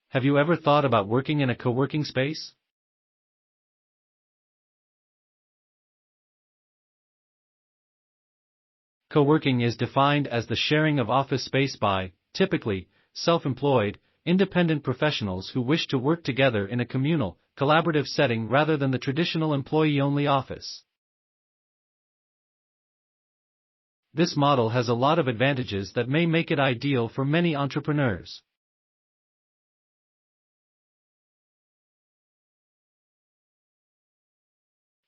Have you ever thought about working in a co-working space? Co-working is defined as the sharing of office space by, typically, self-employed, independent professionals who wish to work together in a communal, collaborative setting rather than the traditional employee-only office. This model has a lot of advantages that may make it ideal for many entrepreneurs.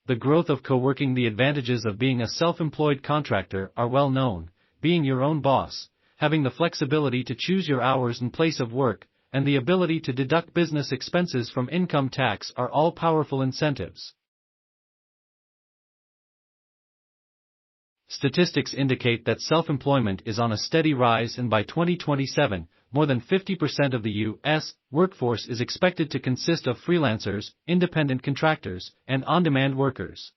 The growth of co-working. The advantages of being a self-employed contractor are well known: being your own boss, having the flexibility to choose your hours and place of work, and the ability to deduct business expenses from income tax are all powerful incentives. Statistics indicate that self-employment is on a steady rise, and by 2027, more than 50% of the U.S. workforce is expected to consist of freelancers, independent contractors, and on-demand workers.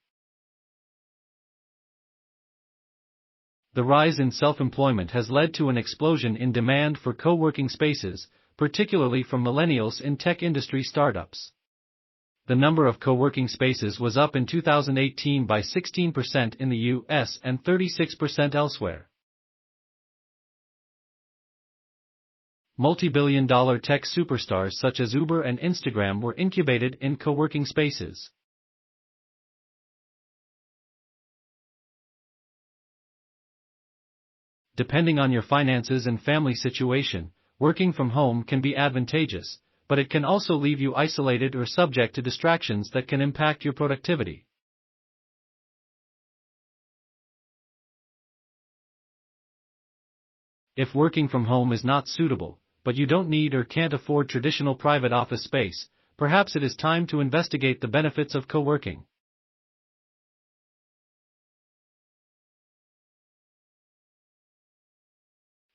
The rise in self-employment has led to an explosion in demand for co-working spaces, particularly from millennials in tech industry startups. The number of co-working spaces was up in 2018 by 16% in the U.S. and 36% elsewhere. Multi-billion-dollar tech superstars such as Uber and Instagram were incubated in co-working spaces. Depending on your finances and family situation, working from home can be advantageous, but it can also leave you isolated or subject to distractions that can impact your productivity. If working from home is not suitable, but you don't need or can't afford traditional private office space, perhaps it is time to investigate the benefits of co-working.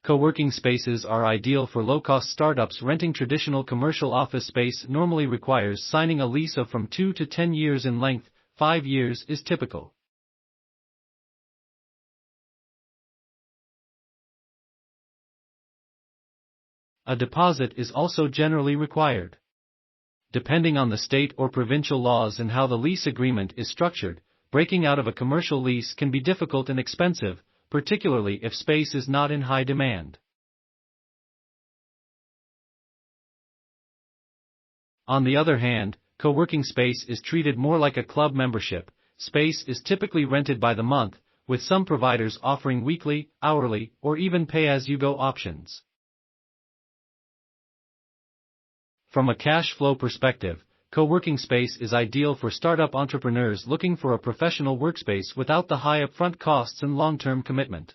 Co-working spaces are ideal for low-cost startups. Renting traditional commercial office space normally requires signing a lease of from 2 to 10 years in length. 5 years is typical. A deposit is also generally required. Depending on the state or provincial laws and how the lease agreement is structured, breaking out of a commercial lease can be difficult and expensive, particularly if space is not in high demand. On the other hand, co-working space is treated more like a club membership. Space is typically rented by the month, with some providers offering weekly, hourly, or even pay-as-you-go options. From a cash flow perspective, co-working space is ideal for startup entrepreneurs looking for a professional workspace without the high upfront costs and long-term commitment.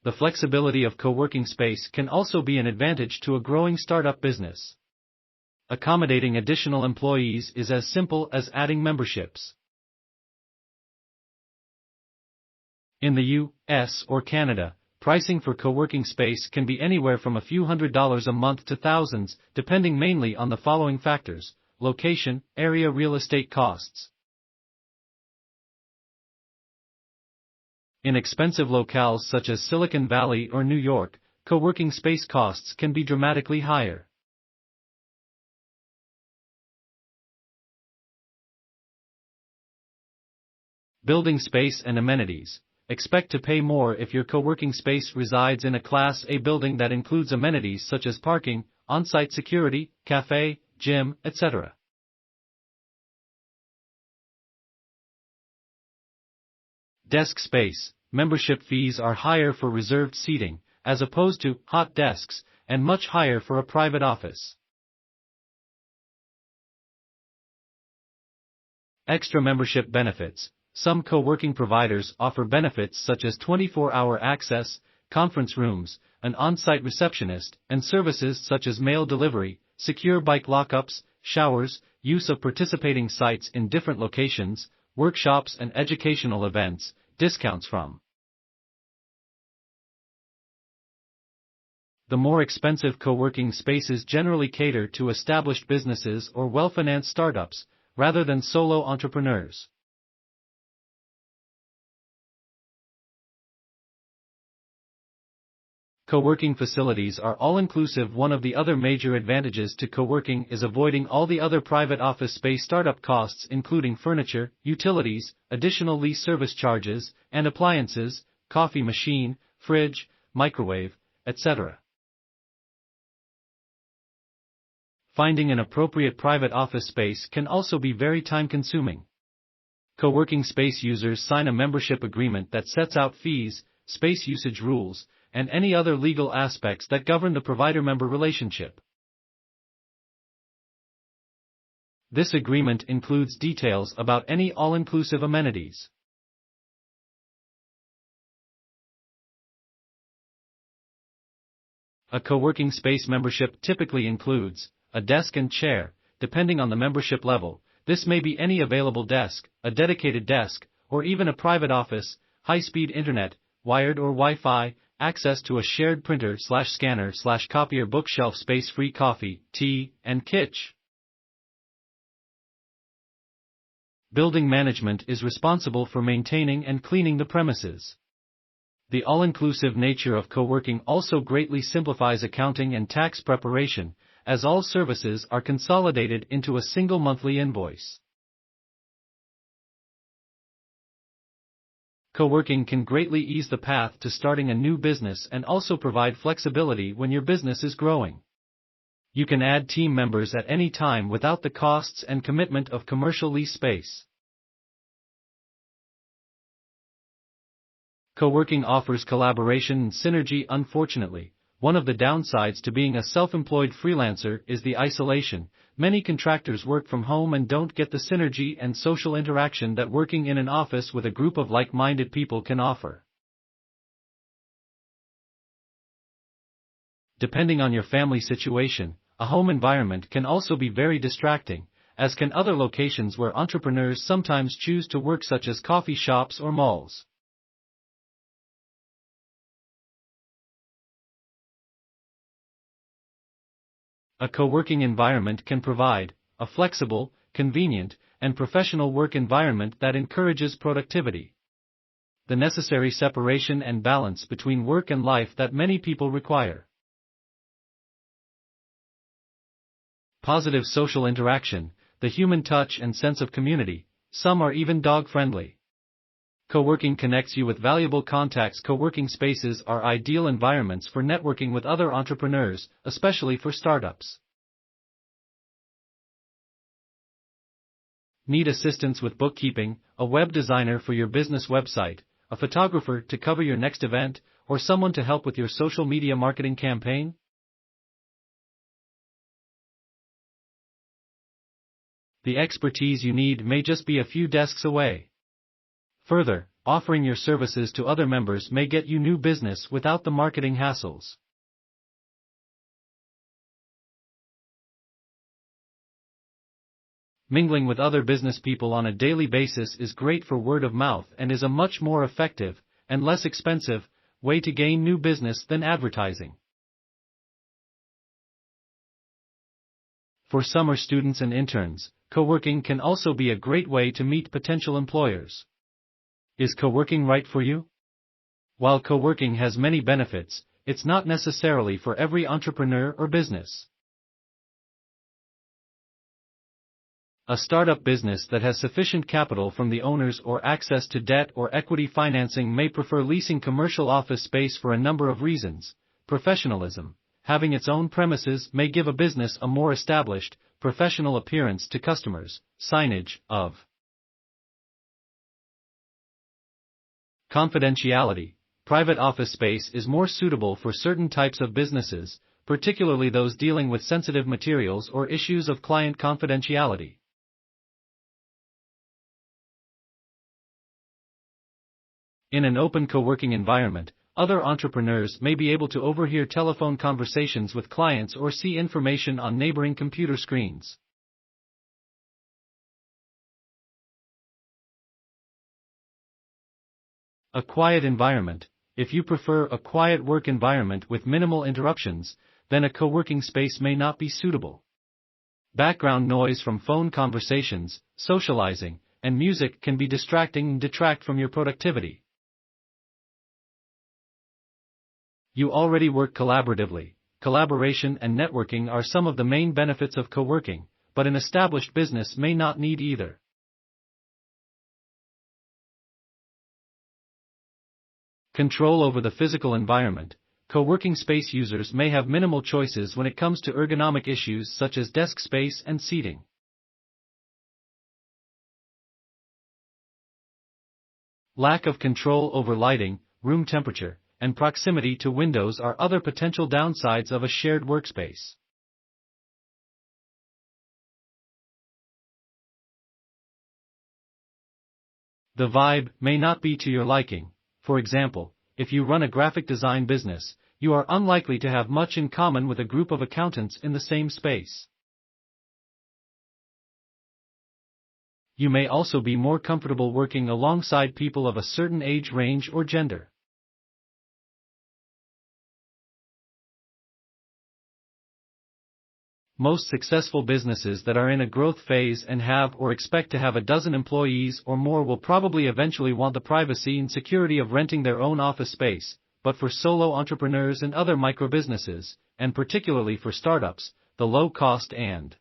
The flexibility of co-working space can also be an advantage to a growing startup business. Accommodating additional employees is as simple as adding memberships. In the U.S. or Canada, pricing for co-working space can be anywhere from a few $100s a month to thousands, depending mainly on the following factors: location, area, real estate costs. In expensive locales such as Silicon Valley or New York, co-working space costs can be dramatically higher. Building space and amenities. Expect to pay more if your co-working space resides in a Class A building that includes amenities such as parking, on-site security, cafe, gym, etc. Desk space. Membership fees are higher for reserved seating, as opposed to hot desks, and much higher for a private office. Extra membership benefits. Some co-working providers offer benefits such as 24-hour access, conference rooms, an on-site receptionist, and services such as mail delivery, secure bike lockups, showers, use of participating sites in different locations, workshops and educational events, discounts from. The more expensive co-working spaces generally cater to established businesses or well-financed startups, rather than solo entrepreneurs. Co-working facilities are all-inclusive. One of the other major advantages to co-working is avoiding all the other private office space startup costs, including furniture, utilities, additional lease service charges, and appliances, coffee machine, fridge, microwave, etc. Finding an appropriate private office space can also be very time-consuming. Co-working space users sign a membership agreement that sets out fees, space usage rules, and any other legal aspects that govern the provider-member relationship. This agreement includes details about any all-inclusive amenities. A co-working space membership typically includes a desk and chair, depending on the membership level. This may be any available desk, a dedicated desk, or even a private office, high-speed internet, wired or Wi-Fi, access to a shared printer/scanner/copier, bookshelf space, free coffee, tea, and kitchen. Building management is responsible for maintaining and cleaning the premises. The all-inclusive nature of co-working also greatly simplifies accounting and tax preparation, as all services are consolidated into a single monthly invoice. Co-working can greatly ease the path to starting a new business and also provide flexibility when your business is growing. You can add team members at any time without the costs and commitment of commercial lease space. Co-working offers collaboration and synergy. Unfortunately, one of the downsides to being a self-employed freelancer is the isolation. Many contractors work from home and don't get the synergy and social interaction that working in an office with a group of like-minded people can offer. Depending on your family situation, a home environment can also be very distracting, as can other locations where entrepreneurs sometimes choose to work, such as coffee shops or malls. A co-working environment can provide a flexible, convenient, and professional work environment that encourages productivity. The necessary separation and balance between work and life that many people require. Positive social interaction, the human touch and sense of community. Some are even dog-friendly. Co-working connects you with valuable contacts. Co-working spaces are ideal environments for networking with other entrepreneurs, especially for startups. Need assistance with bookkeeping, a web designer for your business website, a photographer to cover your next event, or someone to help with your social media marketing campaign? The expertise you need may just be a few desks away. Further, offering your services to other members may get you new business without the marketing hassles. Mingling with other business people on a daily basis is great for word of mouth and is a much more effective, and less expensive, way to gain new business than advertising. For summer students and interns, co-working can also be a great way to meet potential employers. Is co-working right for you? While co-working has many benefits, it's not necessarily for every entrepreneur or business. A startup business that has sufficient capital from the owners or access to debt or equity financing may prefer leasing commercial office space for a number of reasons. Professionalism. Having its own premises may give a business a more established, professional appearance to customers. Signage of confidentiality. Private office space is more suitable for certain types of businesses, particularly those dealing with sensitive materials or issues of client confidentiality. In an open co-working environment, other entrepreneurs may be able to overhear telephone conversations with clients or see information on neighboring computer screens. A quiet environment. If you prefer a quiet work environment with minimal interruptions, then a co-working space may not be suitable. Background noise from phone conversations, socializing, and music can be distracting and detract from your productivity. You already work collaboratively. Collaboration and networking are some of the main benefits of co-working, but an established business may not need either. Control over the physical environment. Co-working space users may have minimal choices when it comes to ergonomic issues such as desk space and seating. Lack of control over lighting, room temperature, and proximity to windows are other potential downsides of a shared workspace. The vibe may not be to your liking. For example, if you run a graphic design business, you are unlikely to have much in common with a group of accountants in the same space. You may also be more comfortable working alongside people of a certain age range or gender. Most successful businesses that are in a growth phase and have or expect to have a dozen employees or more will probably eventually want the privacy and security of renting their own office space, but for solo entrepreneurs and other micro-businesses, and particularly for startups, the low cost and